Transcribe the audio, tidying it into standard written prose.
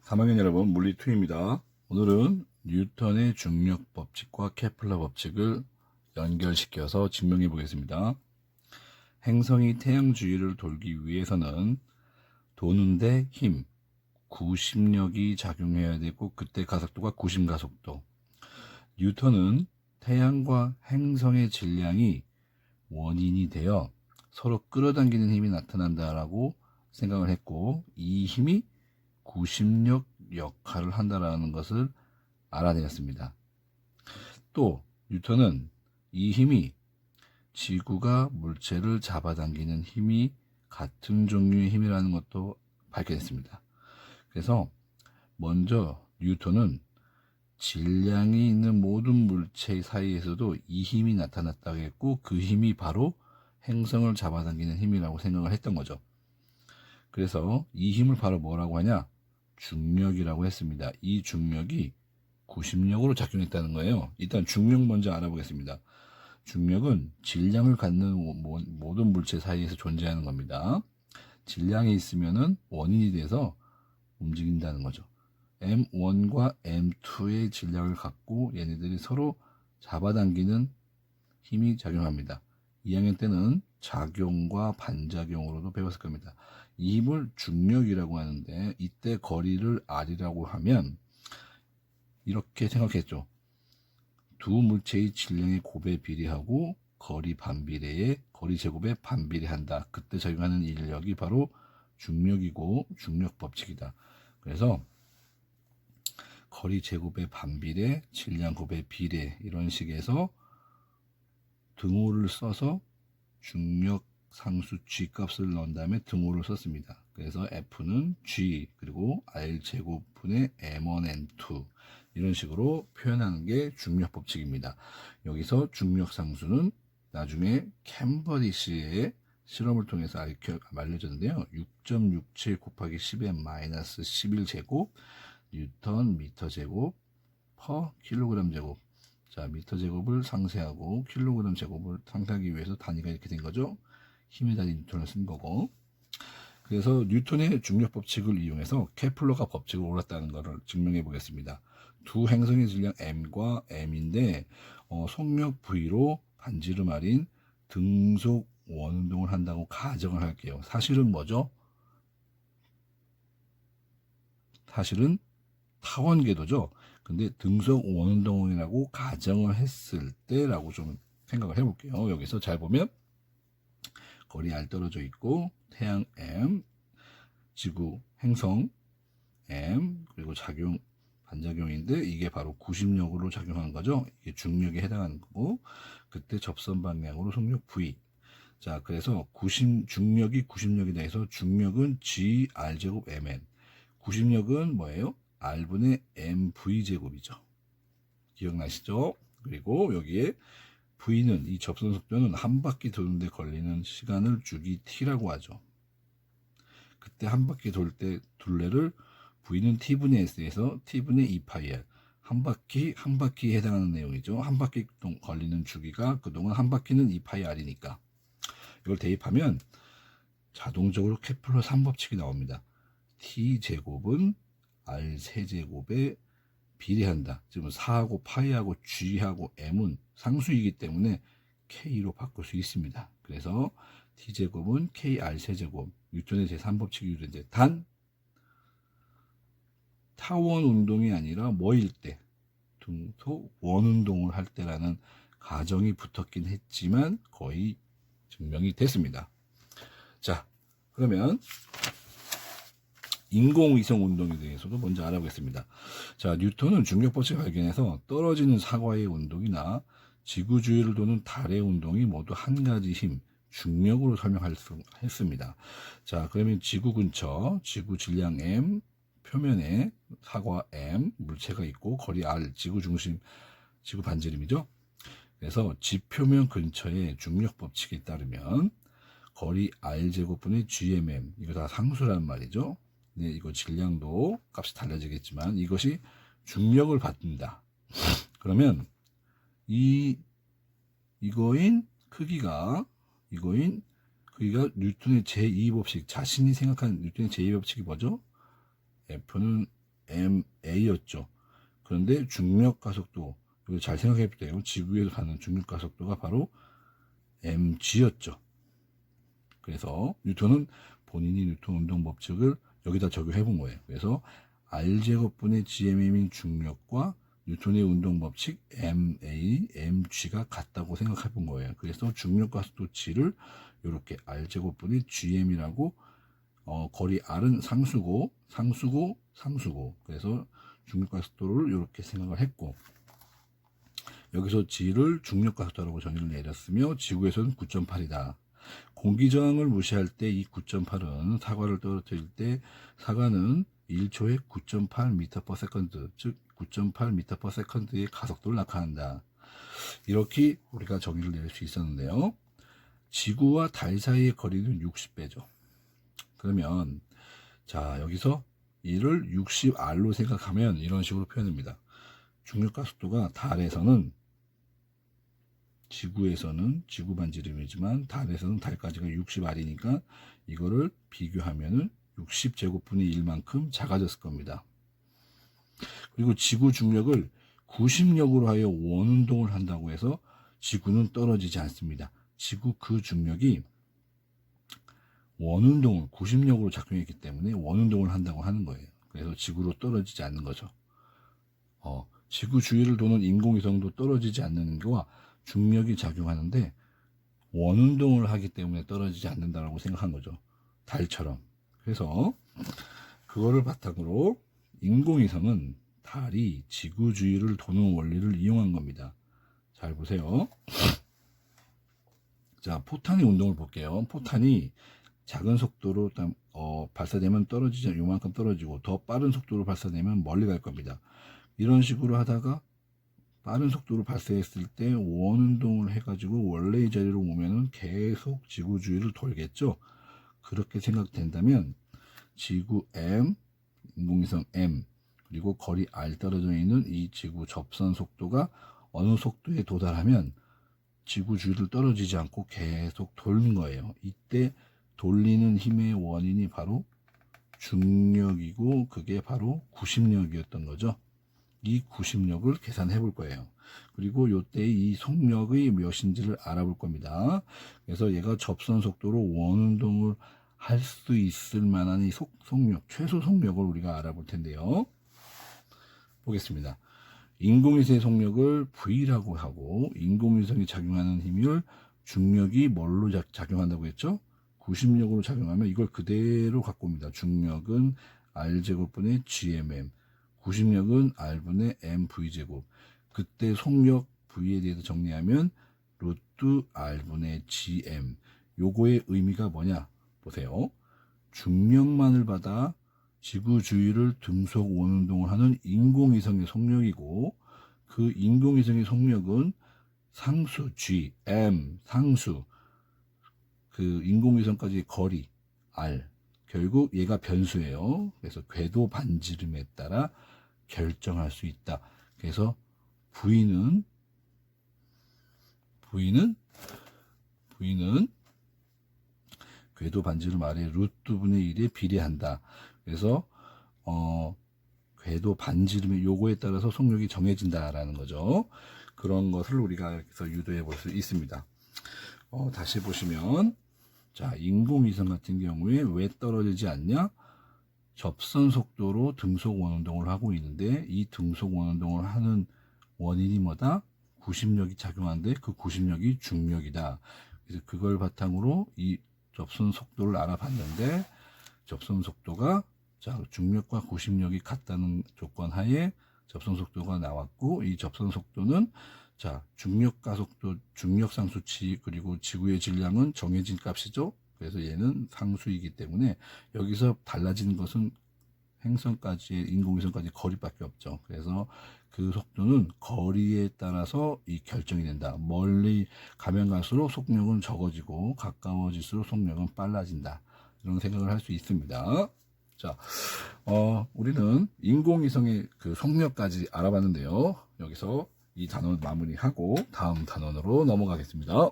3학년 여러분, 물리2입니다. 오늘은 뉴턴의 중력 법칙과 케플러 법칙을 연결시켜서 증명해 보겠습니다. 행성이 태양 주위를 돌기 위해서는 도는데 힘, 구심력이 작용해야 되고, 그때 가속도가 구심가속도. 뉴턴은 태양과 행성의 질량이 원인이 되어 서로 끌어당기는 힘이 나타난다라고 생각을 했고, 이 힘이 구심력 역할을 한다는 것을 알아내었습니다. 또 뉴턴은 이 힘이 지구가 물체를 잡아당기는 힘이 같은 종류의 힘이라는 것도 밝혀냈습니다. 그래서 먼저 뉴턴은 질량이 있는 모든 물체 사이에서도 이 힘이 나타났다고 했고, 그 힘이 바로 행성을 잡아당기는 힘이라고 생각을 했던 거죠. 그래서 이 힘을 바로 뭐라고 하냐? 중력이라고 했습니다. 이 중력이 구심력으로 작용했다는 거예요. 일단 중력 먼저 알아보겠습니다. 중력은 질량을 갖는 모든 물체 사이에서 존재하는 겁니다. 질량이 있으면은 원인이 돼서 움직인다는 거죠. M1과 M2의 질량을 갖고 얘네들이 서로 잡아당기는 힘이 작용합니다. 2학년 때는 작용과 반작용으로도 배웠을 겁니다. 이 힘을 중력이라고 하는데, 이때 거리를 R이라고 하면 이렇게 생각했죠. 두 물체의 질량의 곱에 비례하고 거리 반비례에 거리 제곱에 반비례한다. 그때 적용하는 인력이 바로 중력이고 중력 법칙이다. 그래서 거리 제곱에 반비례, 질량 곱에 비례, 이런 식에서 등호를 써서 중력 상수 G 값을 넣은 다음에 등호를 썼습니다. 그래서 F는 G 그리고 R 제곱분의 M1N2 이런 식으로 표현하는 게 중력 법칙입니다. 여기서 중력 상수는 나중에 캠버디시의 실험을 통해서 알려졌는데요. 6.67 곱하기 10의 마이너스 11제곱 뉴턴 미터 제곱 퍼 킬로그램 제곱. 자, 미터 제곱을 상쇄하고 킬로그램 제곱을 상쇄하기 위해서 단위가 이렇게 된 거죠. 힘의 단위 뉴턴을 쓴 거고. 그래서 뉴턴의 중력 법칙을 이용해서 케플러가 법칙을 옳았다는 것을 증명해 보겠습니다. 두 행성의 질량 M과 M인데 속력 V로 반지름알인 등속 원운동을 한다고 가정을 할게요. 사실은 뭐죠? 사실은 타원궤도죠. 근데 등속 원운동이라고 가정을 했을 때라고 좀 생각을 해볼게요. 여기서 잘 보면 거리 R 떨어져 있고 태양 M, 지구 행성 M, 그리고 작용 반작용인데 이게 바로 구심력으로 작용하는 거죠. 이게 중력에 해당하는 거고, 그때 접선 방향으로 속력 V. 자, 그래서 중력이 구심력이다 해서 중력은 G R 제곱 Mn. 구심력은 뭐예요? R분의 MV 제곱이죠. 기억나시죠? 그리고 여기에 V는 이 접선 속도는 한 바퀴 도는데 걸리는 시간을 주기 T라고 하죠. 그때 한 바퀴 돌 때 둘레를 V는 T분의 S에서 T분의 2파이R. 한 바퀴에 해당하는 내용이죠. 한 바퀴 걸리는 주기가 그동안 한 바퀴는 2파이R이니까. 이걸 대입하면 자동적으로 케플러 3법칙이 나옵니다. T제곱은 R 세제곱에 비례한다. 지금 4하고 파이하고 G하고 M은 상수이기 때문에 K로 바꿀 수 있습니다. 그래서 T제곱은 KR 세제곱, 뉴턴의 제3법칙이 유래인데, 단 타원 운동이 아니라 뭐일 때? 등속 원운동을 할 때라는 가정이 붙었긴 했지만 거의 증명이 됐습니다. 자, 그러면 인공위성 운동에 대해서도 먼저 알아보겠습니다. 자, 뉴턴은 중력법칙을 발견해서 떨어지는 사과의 운동이나 지구 주위를 도는 달의 운동이 모두 한 가지 힘, 중력으로 설명할 수 했습니다. 자, 그러면 지구 근처, 지구 질량 M, 표면에 사과 M, 물체가 있고 거리 R, 지구 중심, 지구 반지름이죠. 그래서 지표면 근처의 중력 법칙에 따르면 거리 R 제곱분의 GMM, 이거 다 상수란 말이죠. 네, 이거 질량도 값이 달라지겠지만 이것이 중력을 받는다. 그러면 이거인 크기가 뉴턴의 제2법칙, 자신이 생각하는 뉴턴의 제2법칙이 뭐죠? F는 ma였죠. 그런데 중력 가속도, 이거 잘 생각해 보세요. 지구에서 가는 중력 가속도가 바로 mg였죠. 그래서 뉴턴은 본인이 뉴턴 운동 법칙을 여기다 적용해 본 거예요. 그래서 r제곱분의 gmm인 중력과 뉴턴의 운동 법칙 mg가 같다고 생각해 본 거예요. 그래서 중력 가속도 g를 이렇게 r제곱분의 gm이라고, 거리 r은 상수고 그래서 중력 가속도를 이렇게 생각을 했고, 여기서 g를 중력 가속도라고 정의를 내렸으며 지구에서는 9.8이다. 공기 저항을 무시할 때 이 9.8은 사과를 떨어뜨릴 때 사과는 1초에 9.8m/s, 즉 9.8m/s의 가속도를 나타낸다. 이렇게 우리가 정의를 내릴 수 있었는데요. 지구와 달 사이의 거리는 60배죠. 그러면 자, 여기서 이를 60r로 생각하면 이런 식으로 표현합니다. 중력 가속도가 달에서는, 지구에서는 지구 반지름이지만 달에서는 달까지가 60r이니까 이거를 비교하면은 60제곱분의 1만큼 작아졌을 겁니다. 그리고 지구 중력을 90력으로 하여 원운동을 한다고 해서 지구는 떨어지지 않습니다. 지구 그 중력이 원운동을 90력으로 작용했기 때문에 원운동을 한다고 하는 거예요. 그래서 지구로 떨어지지 않는 거죠. 지구 주위를 도는 인공위성도 떨어지지 않는 거와 중력이 작용하는데 원운동을 하기 때문에 떨어지지 않는다라고 생각한 거죠. 달처럼. 그래서 그거를 바탕으로 인공위성은 달이 지구 주위를 도는 원리를 이용한 겁니다. 잘 보세요. 자, 포탄의 운동을 볼게요. 포탄이 작은 속도로 발사되면 떨어지지, 요만큼 떨어지고 더 빠른 속도로 발사되면 멀리 갈 겁니다. 이런 식으로 하다가 빠른 속도로 발사했을 때 원운동을 해가지고 원래의 자리로 오면은 계속 지구 주위를 돌겠죠. 그렇게 생각된다면 지구 M, 인공위성 M, 그리고 거리 r 떨어져 있는 이 지구 접선 속도가 어느 속도에 도달하면 지구 주위를 떨어지지 않고 계속 도는 거예요. 이때 돌리는 힘의 원인이 바로 중력이고 그게 바로 구심력이었던 거죠. 이 구심력을 계산해 볼 거예요. 그리고 이때 이 속력이 몇인지를 알아볼 겁니다. 그래서 얘가 접선 속도로 원운동을 할 수 있을 만한 이 속력, 최소 속력을 우리가 알아볼 텐데요. 보겠습니다. 인공위성의 속력을 V라고 하고 인공위성이 작용하는 힘을 중력이 뭘로 작용한다고 했죠? 구심력으로 작용하면 이걸 그대로 갖고 옵니다. 중력은 R제곱분의 GMM, 구심력은 R분의 MV제곱. 그때 속력 V에 대해서 정리하면 루트 R분의 GM. 요거의 의미가 뭐냐? 보세요. 중력만을 받아 지구 주위를 등속 원운동을 하는 인공위성의 속력이고 그 인공위성의 속력은 상수 G, M, 상수 그 인공위성까지 거리 R, 결국 얘가 변수예요. 그래서 궤도 반지름에 따라 결정할 수 있다. 그래서 V는 궤도 반지름 아래 루트 분의 1에 비례한다. 그래서 궤도 반지름의 요거에 따라서 속력이 정해진다라는 거죠. 그런 것을 우리가 여기서 유도해 볼 수 있습니다. 다시 보시면 자, 인공위성 같은 경우에 왜 떨어지지 않냐? 접선 속도로 등속 원운동을 하고 있는데 이 등속 원운동을 하는 원인이 뭐다? 구심력이 작용하는데 그 구심력이 중력이다. 그래서 그걸 바탕으로 이 접선 속도를 알아봤는데 접선 속도가 자, 중력과 구심력이 같다는 조건 하에 접선 속도가 나왔고 이 접선 속도는 자, 중력 가속도, 중력 상수치 그리고 지구의 질량은 정해진 값이죠. 그래서 얘는 상수이기 때문에 여기서 달라지는 것은 행성까지, 인공위성까지 거리밖에 없죠. 그래서 그 속도는 거리에 따라서 이 결정이 된다. 멀리 가면 갈수록 속력은 적어지고 가까워질수록 속력은 빨라진다. 이런 생각을 할 수 있습니다. 자, 우리는 인공위성의 그 속력까지 알아봤는데요. 여기서 이 단원 마무리하고 다음 단원으로 넘어가겠습니다.